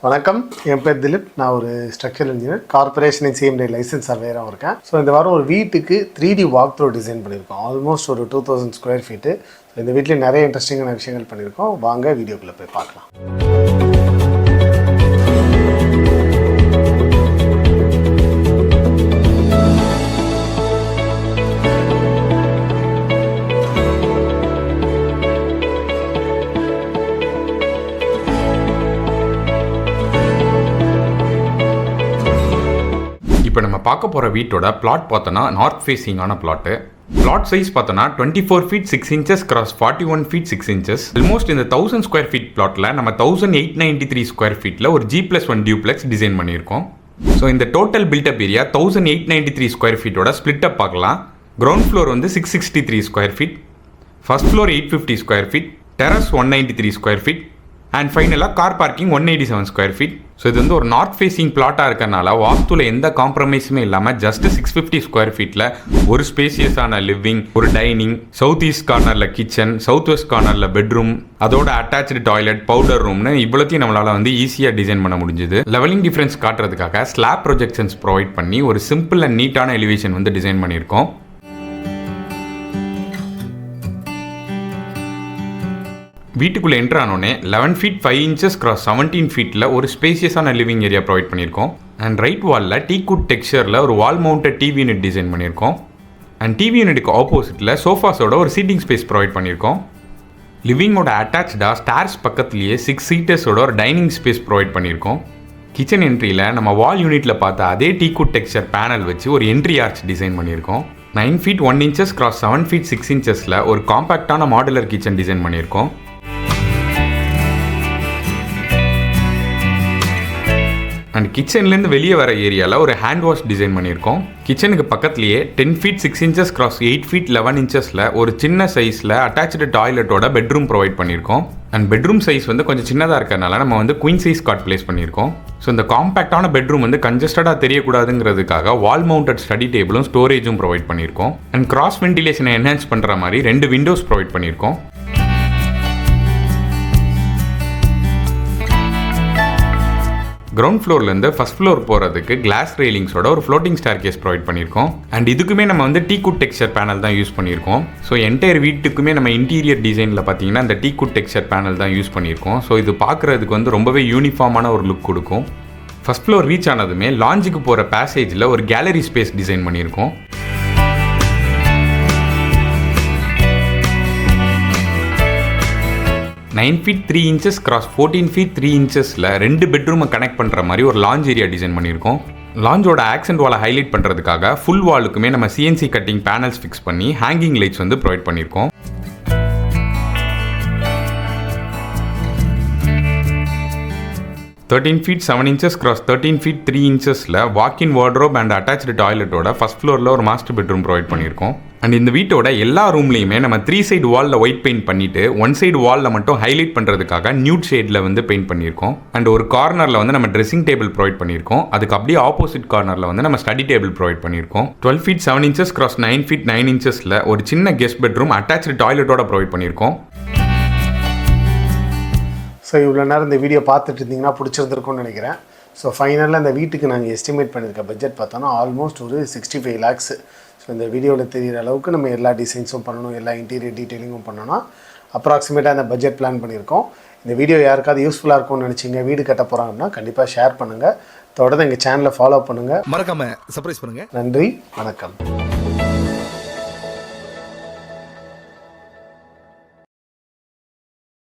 வணக்கம், என் பேர் திலீப். நான் ஒரு structural engineer, corporation CMD license சர்வேயராக இருக்கேன். ஸோ இந்த வாரம் ஒரு வீட்டுக்கு 3D வாக் த்ரூ டிசைன் பண்ணியிருக்கோம். ஆல்மோஸ்ட் ஒரு 2000 ஸ்கொயர் ஃபீட்டு. இந்த வீட்டில் நிறைய இன்ட்ரெஸ்டிங்கான விஷயங்கள் பண்ணியிருக்கோம். வாங்க வீடியோக்குள்ளே போய் பார்க்கலாம். இப்போ நம்ம பார்க்க போகிற வீட்டோட பிளாட் பார்த்தோன்னா நார்த் ஃபேஸிங்கான பிளாட்டு. பிளாட் சைஸ் பார்த்தோன்னா 24 feet 6 inches cross 41 feet 6 inches. Almost இந்த 1000 ஸ்கொயர் ஃபீட் பிளாட்டில் நம்ம 1893 ஸ்கொயர் ஃபீட்டில் ஒரு G+1 டியூப்ளெக்ஸ் டிசைன் பண்ணியிருக்கோம். ஸோ இந்த டோட்டல் பில்டப் ஏரியா 1893 ஸ்கொயர் ஃபீட்டோட ஸ்பிளிட்டப் பார்க்கலாம். கிரவுண்ட் ஃப்ளோர் வந்து 663 square feet, first floor 850 square feet, terrace 193 square feet and ஃபைனலாக car parking 187 square feet. So இது வந்து ஒரு நார்த் ஃபேஸிங் பிளாட்டாக இருக்கறனால வாஸ்துவில் எந்த காம்ப்ரமைஸுமே இல்லாமல் ஜஸ்ட் 650 ஸ்கொயர் ஃபீட்டில் ஒரு ஸ்பேசியஸான லிவிங், ஒரு டைனிங், சவுத் ஈஸ்ட் கார்னரில் கிச்சன், சவுத் வெஸ்ட் கார்னரில் பெட்ரூம், அதோட அட்டாச்சு டாய்லெட், பவுடர் ரூம்னு இவ்வளோத்தையும் நம்மளால் வந்து ஈஸியாக டிசைன் பண்ண முடிஞ்சுது. லெவலிங் டிஃப்ரென்ஸ் காட்டுறதுக்காக ஸ்லாப் ப்ரொஜெக்ஷன்ஸ் ப்ரொவைட் பண்ணி ஒரு சிம்பிள் அண்ட் நீட்டான எலிவேஷன் வந்து டிசைன் பண்ணியிருக்கோம். வீட்டுக்குள்ளே என்ட்ரு ஆனோடனே 11 feet 5 inches கிராஸ் 17 feetல ஒரு ஸ்பேசியஸான லிவிங் ஏரியா ப்ரொவைட் பண்ணியிருக்கோம். அண்ட் ரைட் வாலில் டீக்குட் டெக்ஸ்சரில் ஒரு வால் மவுண்டட் டிவி யூனிட் டிசைன் பண்ணியிருக்கோம். அண்ட் டிவி யூனிட்டுக்கு ஆப்போசிட்டில் சோஃபாஸோட ஒரு சீட்டிங் ஸ்பேஸ் ப்ரொவைட் பண்ணியிருக்கோம். லிவிங்கோட அட்டாச்சாக ஸ்டார்ஸ் பக்கத்துலேயே 6 seatersோட ஒரு டைனிங் ஸ்பேஸ் ப்ரொவைட் பண்ணியிருக்கோம். கிச்சன் என்ட்ரியில் நம்ம வால் யூனிட்டில் பார்த்த அதே டீக்குட் டெக்ஸ்சர் பேனல் வச்சு ஒரு என்ட்ரி ஆர்ச் டிசைன் பண்ணியிருக்கோம். 9 feet 1 inches கிராஸ் 7 feet 6 inchesல ஒரு காம்பேக்டான மாடுலர் கிச்சன் டிசைன் பண்ணியிருக்கோம். அண்ட் கிச்சன்லேருந்து வெளியே வர ஏரியாவில் ஒரு ஹேண்ட் வாஷ் டிசைன் பண்ணியிருக்கோம். கிச்சனுக்கு பக்கத்துலேயே 10 feet 6 inches கிராஸ் 8 feet 11 inchesல ஒரு சின்ன சைஸில் அட்டாச்சு டாய்லெட்டோட பெட்ரூம் ப்ரொவைட் பண்ணியிருக்கோம். அண்ட் பெட்ரூம் சைஸ் வந்து கொஞ்சம் சின்னதாக இருக்கிறதுனால நம்ம வந்து குயின் சைஸ் காட் பிளேஸ் பண்ணியிருக்கோம். ஸோ இந்த காம்பேக்டான பெட்ரூம் வந்து கன்ஜஸ்டடாக தெரியக்கூடாதுங்கிறதுக்காக வால் மவுண்டட் ஸ்டடி டேபிளும் ஸ்டோரேஜும் ப்ரொவைட் பண்ணியிருக்கோம். அண்ட் கிராஸ் வென்டிலேஷனை என்ஹான்ஸ் பண்ணுற மாதிரி 2 விண்டோஸ் ப்ரொவைட் பண்ணியிருக்கோம். கிரவுண்ட் ஃப்ளோர்லேருந்து ஃபர்ஸ்ட் ஃப்ளோர் போகிறதுக்கு கிளாஸ் ரெயிலிங்ஸோட ஒரு ஃப்ளோட்டிங் ஸ்டார் கேஸ் ப்ரொவைட் பண்ணியிருக்கோம். அண்ட் இதுக்குமே நம்ம வந்து டீக்குட் டெக்ஸ்சர் பேனல் தான் யூஸ் பண்ணியிருக்கோம். ஸோ என்டையர் வீட்டுக்குமே நம்ம இன்டீரியர் டிசைனில் பார்த்தீங்கன்னா இந்த டீக்குட் டெக்ஸ்சர் பேனல் தான் யூஸ் பண்ணியிருக்கோம். ஸோ இது பார்க்குறதுக்கு வந்து ரொம்பவே யூனிஃபார்மான ஒரு லுக் கொடுக்கும். ஃபர்ஸ்ட் ஃப்ளோர் ரீச் ஆனதுமே லாஞ்சுக்கு போகிற பேசேஜில் ஒரு கேலரி ஸ்பேஸ் டிசைன் பண்ணியிருக்கோம். Nine feet 3 inches cross 14 feet 3 inchesல 2 பெட்ரூமை கனெக்ட் பண்ணுற மாதிரி ஒரு லாஞ்ச் ஏரியா டிசைன் பண்ணியிருக்கோம். லாஞ்சோட ஆக்சென்ட் வாலை ஹைலைட் பண்ணுறதுக்காக ஃபுல் வாலுக்குமே நம்ம CNC கட்டிங் பேனல்ஸ் ஃபிக்ஸ் பண்ணி ஹேங்கிங் லைட்ஸ் வந்து ப்ரொவைட் பண்ணியிருக்கோம். $13 feet 7 inches கிராஸ் 13 feet 3 inchesல வாக்கின் வார்ட்ரோப் அண்ட் அட்டாச்சு டாய்லெட்டோட ஃபர்ஸ்ட் ஃப்ளோரில் ஒரு மாஸ்டர் பெட்ரூம் ப்ரொவைட் பண்ணியிருக்கோம். அண்ட் இந்த வீட்டோட எல்லா ரூம்லையுமே நம்ம 3 side வாலில் ஒயிட் பெயிண்ட் பண்ணிட்டு 1 side வாலில் மட்டும் ஹைலைட் பண்ணுறதுக்காக நியூட் ஷேடில் வந்து பெயிண்ட் பண்ணியிருக்கோம். அண்ட் ஒரு கார்னரில் வந்து நம்ம ட்ரெஸ்ஸிங் டேபிள் ப்ரொவைட் பண்ணியிருக்கோம். அதுக்கு அப்படியே ஆப்போசிட் கார்னரில் வந்து நம்ம ஸ்டடி டேபிள் ப்ரொவைட் பண்ணியிருக்கோம். 12 feet 7 inches கிராஸ் 9 feet 9 inchesல ஒரு சின்ன கெஸ்ட் பெட்ரூம் அட்டாச்சு டாய்லெட்டோட ப்ரொவைட் பண்ணியிருக்கோம். ஸோ இவ்வளோ நேரம் இந்த வீடியோ பார்த்துட்டு இருந்தீங்கன்னா பிடிச்சிருந்துருக்கும்னு நினைக்கிறேன். ஸோ ஃபைனலாக இந்த வீட்டுக்கு நாங்கள் எஸ்டிமேட் பண்ணியிருக்க பட்ஜெட் பார்த்தோன்னா ஆல்மோஸ்ட் ஒரு 65 lakhs. ஸோ இந்த வீடியோவில் தெரிகிற அளவுக்கு நம்ம எல்லா டிசைன்ஸும் பண்ணணும், எல்லா இன்டீரியர் டீட்டெயிலிங்கும் பண்ணணும்னா அப்ராக்சிமேட்டாக அந்த பட்ஜெட் பிளான் பண்ணியிருக்கோம். இந்த வீடியோ யாருக்காவது யூஸ்ஃபுல்லாக இருக்கும்னு நினச்சிங்க, வீடு கட்ட போகிறாங்கன்னா கண்டிப்பாக ஷேர் பண்ணுங்கள். தொடர்ந்து எங்கள் சேனலை ஃபாலோ பண்ணுங்கள், மறக்காமல் சர்ப்ரைஸ் பண்ணுங்கள். நன்றி, வணக்கம்.